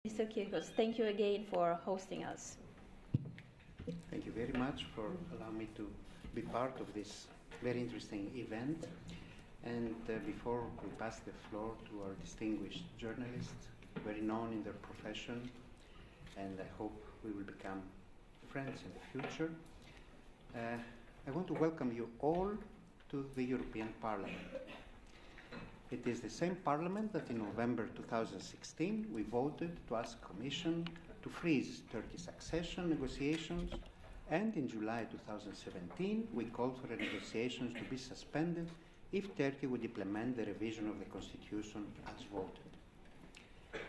Mr. Kirkos, thank you again for hosting us. Thank you very much for allowing me to be part of this very interesting event. And before we pass the floor to our distinguished journalists, very known in their profession, and I hope we will become friends in the future, I want to welcome you all to the European Parliament. It is the same Parliament that in November 2016 we voted to ask the Commission to freeze Turkey's accession negotiations, and in July 2017 we called for the negotiations to be suspended if Turkey would implement the revision of the constitution as voted.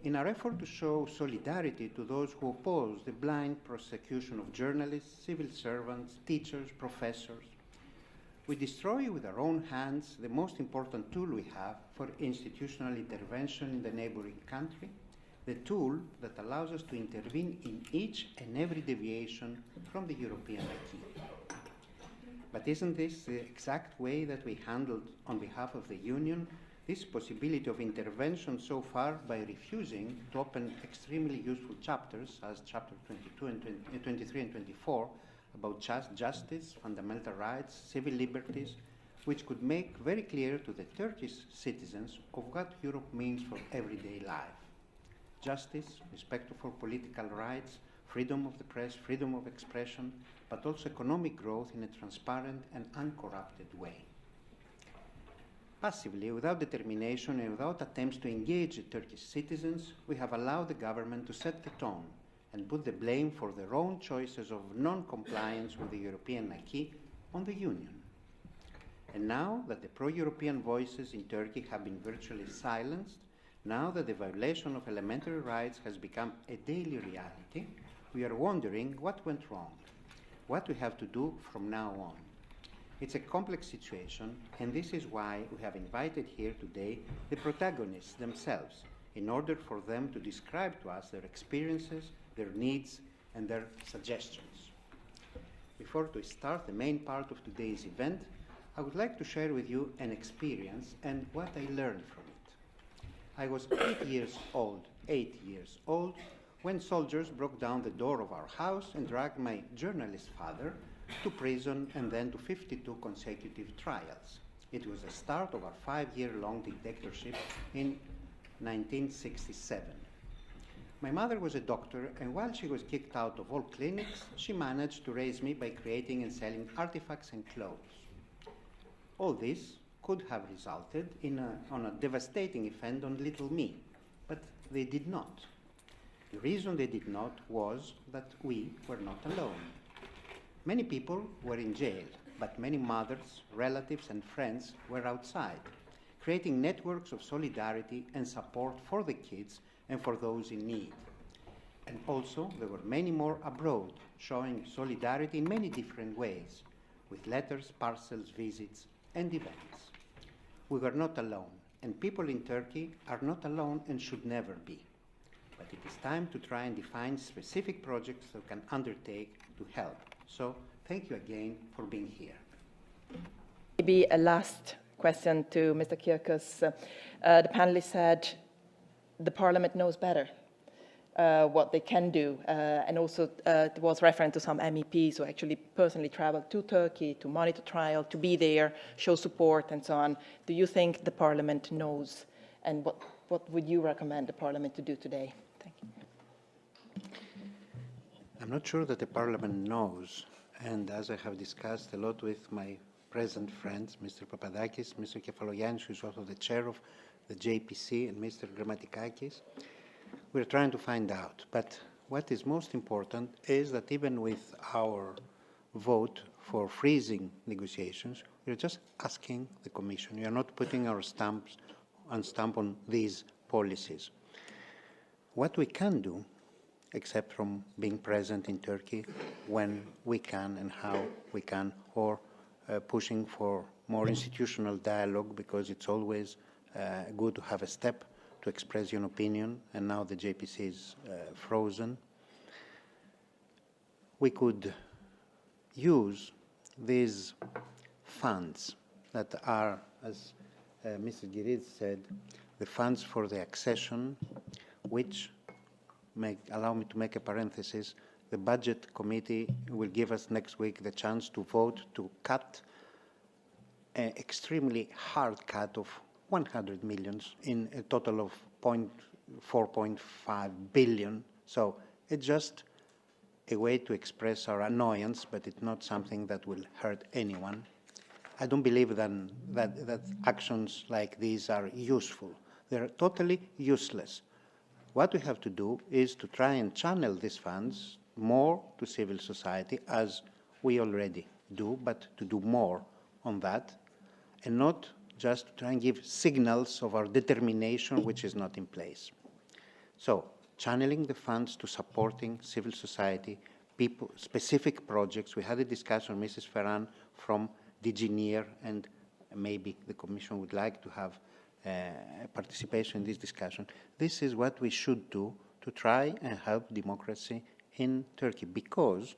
In our effort to show solidarity to those who oppose the blind prosecution of journalists, civil servants, teachers, professors, we destroy with our own hands the most important tool we have for institutional intervention in the neighboring country, the tool that allows us to intervene in each and every deviation from the European acquis. But isn't this the exact way that we handled, on behalf of the Union, this possibility of intervention so far by refusing to open extremely useful chapters, as chapter 22 and 23 and 24, about justice, fundamental rights, civil liberties, which could make very clear to the Turkish citizens of what Europe means for everyday life. Justice, respect for political rights, freedom of the press, freedom of expression, but also economic growth in a transparent and uncorrupted way. Passively, without determination and without attempts to engage the Turkish citizens, we have allowed the government to set the tone and put the blame for their own choices of non-compliance with the European acquis on the Union. And now that the pro-European voices in Turkey have been virtually silenced, now that the violation of elementary rights has become a daily reality, we are wondering what went wrong, what we have to do from now on. It's a complex situation, and this is why we have invited here today the protagonists themselves, in order for them to describe to us their experiences, their needs, and their suggestions. Before we start the main part of today's event, I would like to share with you an experience and what I learned from it. I was 8 years old, when soldiers broke down the door of our house and dragged my journalist father to prison and then to 52 consecutive trials. It was the start of our 5-year-long dictatorship in 1967. My mother was a doctor, and while she was kicked out of all clinics, she managed to raise me by creating and selling artifacts and clothes. All this could have resulted on a devastating effect on little me, but they did not. The reason they did not was that we were not alone. Many people were in jail, but many mothers, relatives, and friends were outside, creating networks of solidarity and support for the kids and for those in need. And also, there were many more abroad, showing solidarity in many different ways, with letters, parcels, visits, and events. We were not alone, and people in Turkey are not alone and should never be. But it is time to try and define specific projects that we can undertake to help. So, thank you again for being here. Maybe a last question to Mr. Kirkos. The panelists said the Parliament knows better what they can do, and also there was reference to some MEPs who actually personally traveled to Turkey to monitor trial, to be there, show support, and so on. Do you think the Parliament knows, and what would you recommend the Parliament to do today? Thank you. I'm not sure that the Parliament knows, and as I have discussed a lot with my present friends, Mr. Papadakis, Mr. Kefalogiannis, who is also the chair of the JPC, and Mr. Grammatikakis, we're trying to find out. But what is most important is that even with our vote for freezing negotiations, we're just asking the Commission. We are not putting our stamp on these policies. What we can do, except from being present in Turkey when we can and how we can, or pushing for more institutional dialogue, because it's always good to have a step to express your opinion, and now the JPC is frozen. We could use these funds that are, as Mr. Girid said, the funds for the accession, which allow me to make a parenthesis. The Budget Committee will give us next week the chance to vote to cut an extremely hard cut of 100 millions in a total of 4.5 billion. So it's just a way to express our annoyance, but it's not something that will hurt anyone. I don't believe that actions like these are useful. They're totally useless. What we have to do is to try and channel these funds more to civil society, as we already do, but to do more on that, and not just to try and give signals of our determination, which is not in place. So, channeling the funds to supporting civil society, people, specific projects. We had a discussion, Mrs. Ferran, from DG NEAR, and maybe the Commission would like to have participation in this discussion. This is what we should do to try and help democracy in Turkey, because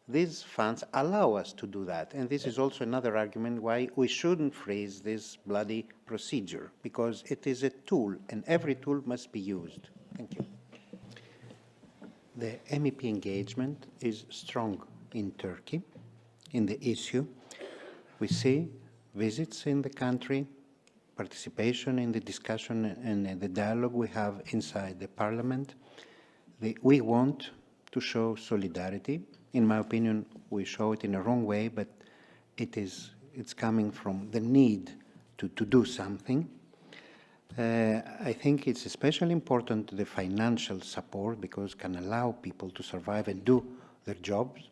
these funds allow us to do that. And this is also another argument why we shouldn't freeze this bloody procedure, because it is a tool, and every tool must be used. Thank you. The MEP engagement is strong in Turkey in the issue. We see visits in the country, participation in the discussion and the dialogue we have inside the parliament. We want to show solidarity. In my opinion, we show it in a wrong way, but it's coming from the need to do something. I think it's especially important, the financial support, because it can allow people to survive and do their jobs.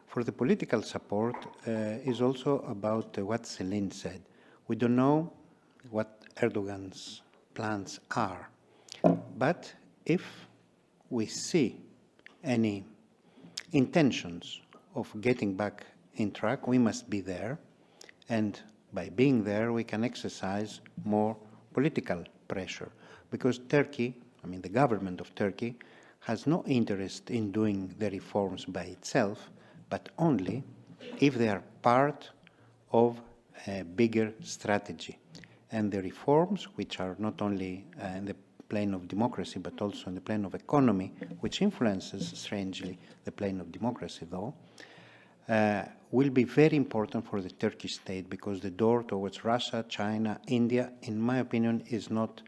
For the political support is also about what Celine said. We don't know what Erdogan's plans are, but if we see any intentions of getting back in track, we must be there, and by being there we can exercise more political pressure, because Turkey, I mean the government of Turkey, has no interest in doing the reforms by itself, but only if they are part of a bigger strategy. And the reforms, which are not only in the plane of democracy, but also in the plane of economy, which influences, strangely, the plane of democracy, though, will be very important for the Turkish state, because the door towards Russia, China, India, in my opinion, is not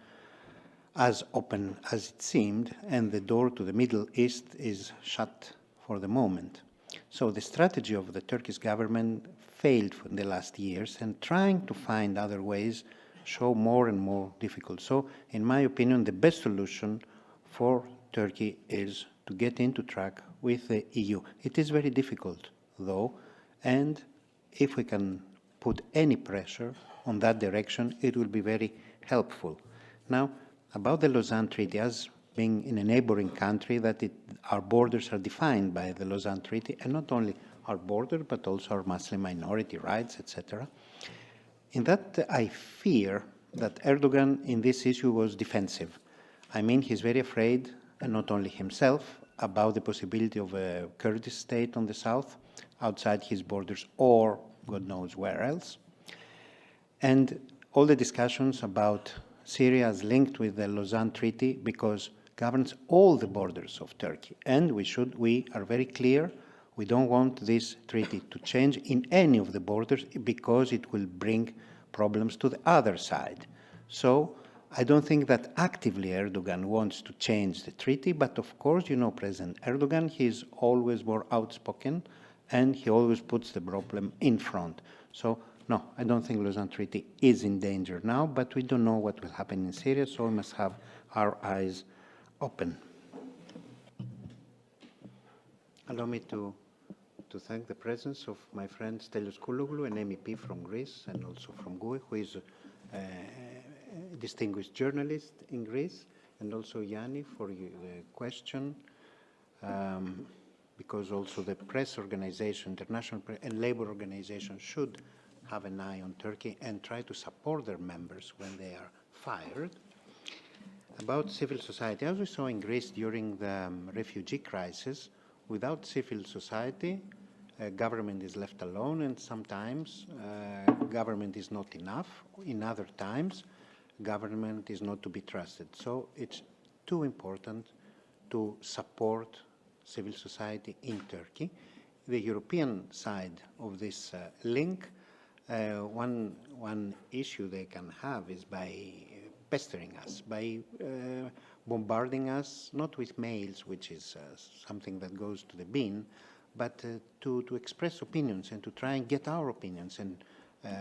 as open as it seemed, and the door to the Middle East is shut for the moment. So the strategy of the Turkish government failed in the last years, and trying to find other ways show more and more difficult. So, in my opinion, the best solution for Turkey is to get into track with the EU. It is very difficult, though, and if we can put any pressure on that direction, it will be very helpful. Now, about the Lausanne Treaty, as being in a neighboring country, that our borders are defined by the Lausanne Treaty, and not only our border, but also our Muslim minority rights, etc. In that, I fear that Erdogan in this issue was defensive. I mean, he's very afraid, and not only himself, about the possibility of a Kurdish state on the south, outside his borders, or God knows where else. And all the discussions about Syria is linked with the Lausanne Treaty, because it governs all the borders of Turkey. And we are very clear, we don't want this treaty to change in any of the borders, because it will bring problems to the other side. So I don't think that actively Erdogan wants to change the treaty, but of course, you know, President Erdogan, he's always more outspoken, and he always puts the problem in front. So no, I don't think Lausanne Treaty is in danger now, but we don't know what will happen in Syria, so we must have our eyes open. Allow me to thank the presence of my friend Stelios Kouloglou, an MEP from Greece and also from GUE, who is a distinguished journalist in Greece, and also Yanni for the question, because also the press organization, international press and labor organization, should have an eye on Turkey and try to support their members when they are fired. About civil society, as we saw in Greece during the refugee crisis, without civil society, government is left alone, and sometimes government is not enough. In other times, government is not to be trusted. So it's too important to support civil society in Turkey. The European side of this link, one issue they can have is by pestering us, by bombarding us, not with mails, which is something that goes to the bin, but to express opinions and to try and get our opinions and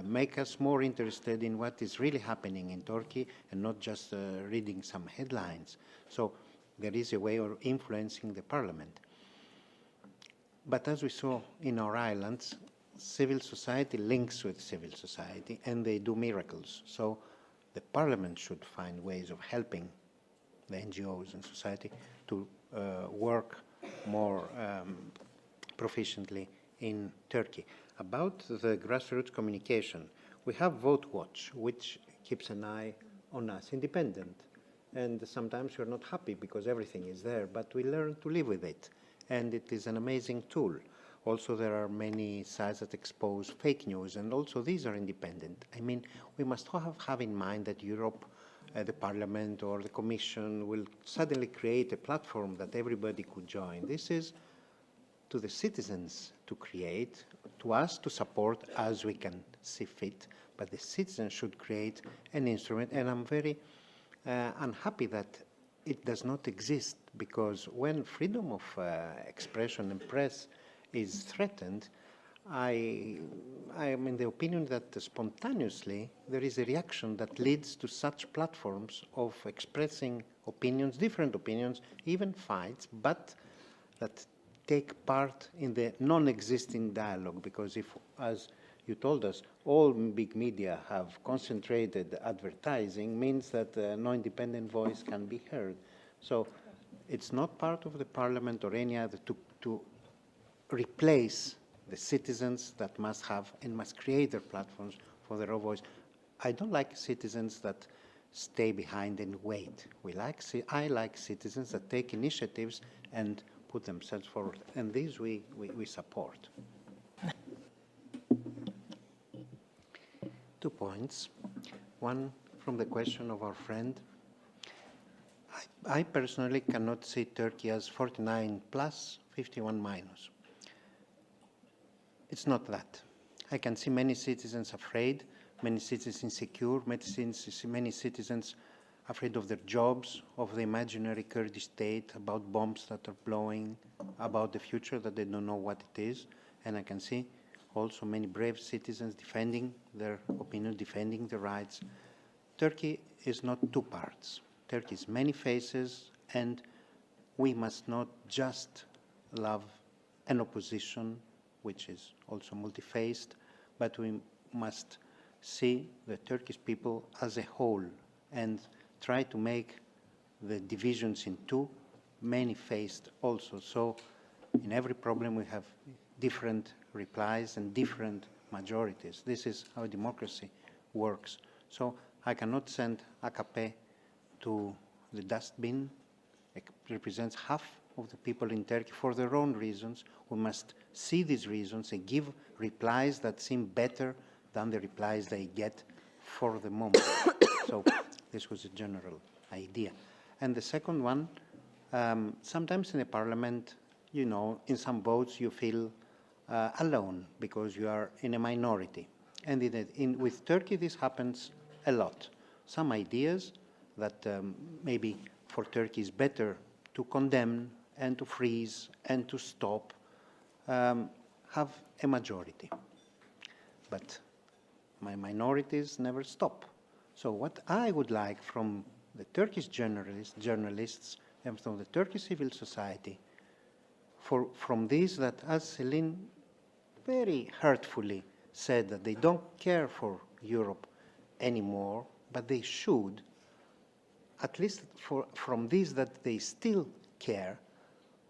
make us more interested in what is really happening in Turkey and not just reading some headlines. So there is a way of influencing the parliament. But as we saw in our islands, civil society links with civil society and they do miracles. So the parliament should find ways of helping the NGOs and society to work more proficiently in Turkey. About the grassroots communication, we have Vote Watch, which keeps an eye on us, independent. And sometimes we're not happy because everything is there, but we learn to live with it. And it is an amazing tool. Also, there are many sites that expose fake news, and also these are independent. I mean, we must have in mind that Europe, the Parliament or the Commission will suddenly create a platform that everybody could join. This is to the citizens to create, to us to support as we can see fit, but the citizens should create an instrument, and I'm very unhappy that it does not exist, because when freedom of expression and press is threatened, I am in the opinion that spontaneously there is a reaction that leads to such platforms of expressing opinions, different opinions, even fights, but that take part in the non-existing dialogue, because if, as you told us, all big media have concentrated advertising, means that no independent voice can be heard. So it's not part of the parliament or any other to replace the citizens that must have and must create their platforms for their own voice. I don't like citizens that stay behind and wait. I like citizens that take initiatives and put themselves forward, and these we support. 2 points. One, from the question of our friend. I personally cannot see Turkey as 49 plus, 51 minus. It's not that. I can see many citizens afraid, many citizens insecure, many citizens afraid of their jobs, of the imaginary Kurdish state, about bombs that are blowing, about the future that they don't know what it is. And I can see also many brave citizens defending their opinion, defending their rights. Turkey is not two parts. Turkey is many faces, and we must not just love an opposition, which is also multi-faced, but we must see the Turkish people as a whole and try to make the divisions in two many-faced also. So in every problem we have different replies and different majorities. This is how democracy works. So I cannot send AKP to the dustbin. It represents half of the people in Turkey for their own reasons. We must see these reasons and give replies that seem better than the replies they get for the moment. So this was a general idea. And the second one, sometimes in the parliament, you know, in some votes you feel alone because you are in a minority. And with Turkey this happens a lot. Some ideas that maybe for Turkey is better to condemn and to freeze and to stop have a majority. But my minorities never stop. So what I would like from the Turkish journalists and from the Turkish civil society, from these that, as Celine very hurtfully said, that they don't care for Europe anymore, but they should, at least from these that they still care,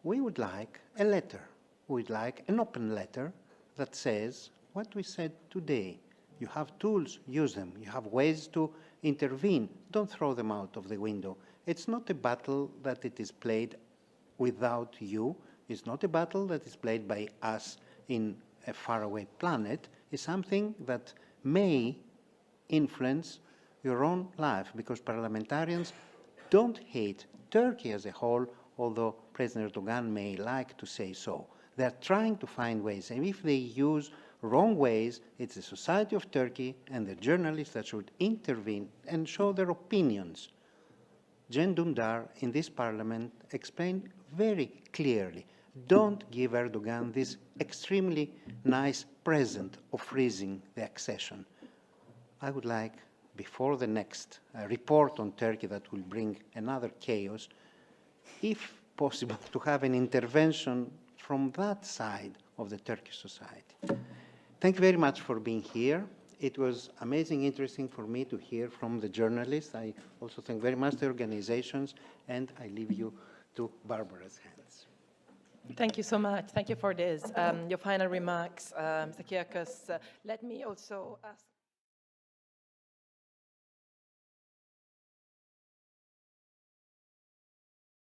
we would like a letter. We would like an open letter that says what we said today. You have tools, use them. You have ways to intervene. Don't throw them out of the window. It's not a battle that it is played without you. It's not a battle that is played by us in a faraway planet. It's something that may influence your own life, because parliamentarians don't hate Turkey as a whole although President Erdogan may like to say so. They're trying to find ways, and if they use wrong ways, it's the society of Turkey and the journalists that should intervene and show their opinions. Jen Dündar in this parliament explained very clearly, don't give Erdogan this extremely nice present of freezing the accession. I would like, before the next report on Turkey that will bring another chaos, if possible, to have an intervention from that side of the Turkish society. Thank you very much for being here. It was amazing, interesting for me to hear from the journalists. I also thank very much the organizations, and I leave you to Barbara's hands. Thank you so much. Thank you for this. Your final remarks, Mr. Kyrkos. Let me also ask...